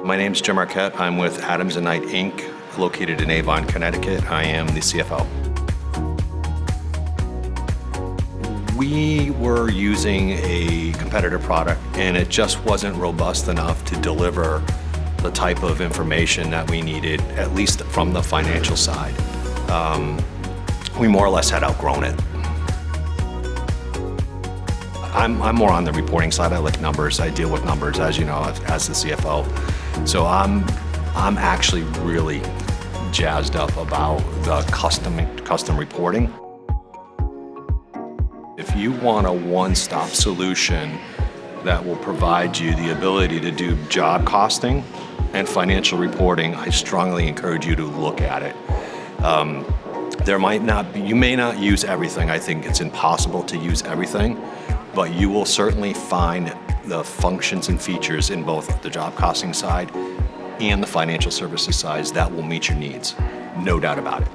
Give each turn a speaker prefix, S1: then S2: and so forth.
S1: My name's Jim Arcouette. I'm with Adams & Knight, Inc., located in Avon, Connecticut. I am the CFO. We were using a competitor product, and it just wasn't robust enough to deliver the type of information that we needed, at least from the financial side. We more or less had outgrown it. I'm more on the reporting side. I like numbers. I deal with numbers, as you know, as the CFO. So I'm actually really jazzed up about the custom reporting. If you want a one-stop solution that will provide you the ability to do job costing and financial reporting, I strongly encourage you to look at it. You may not use everything. I think it's impossible to use everything, but you will certainly find the functions and features in both the job costing side and the financial services side that will meet your needs. No doubt about it.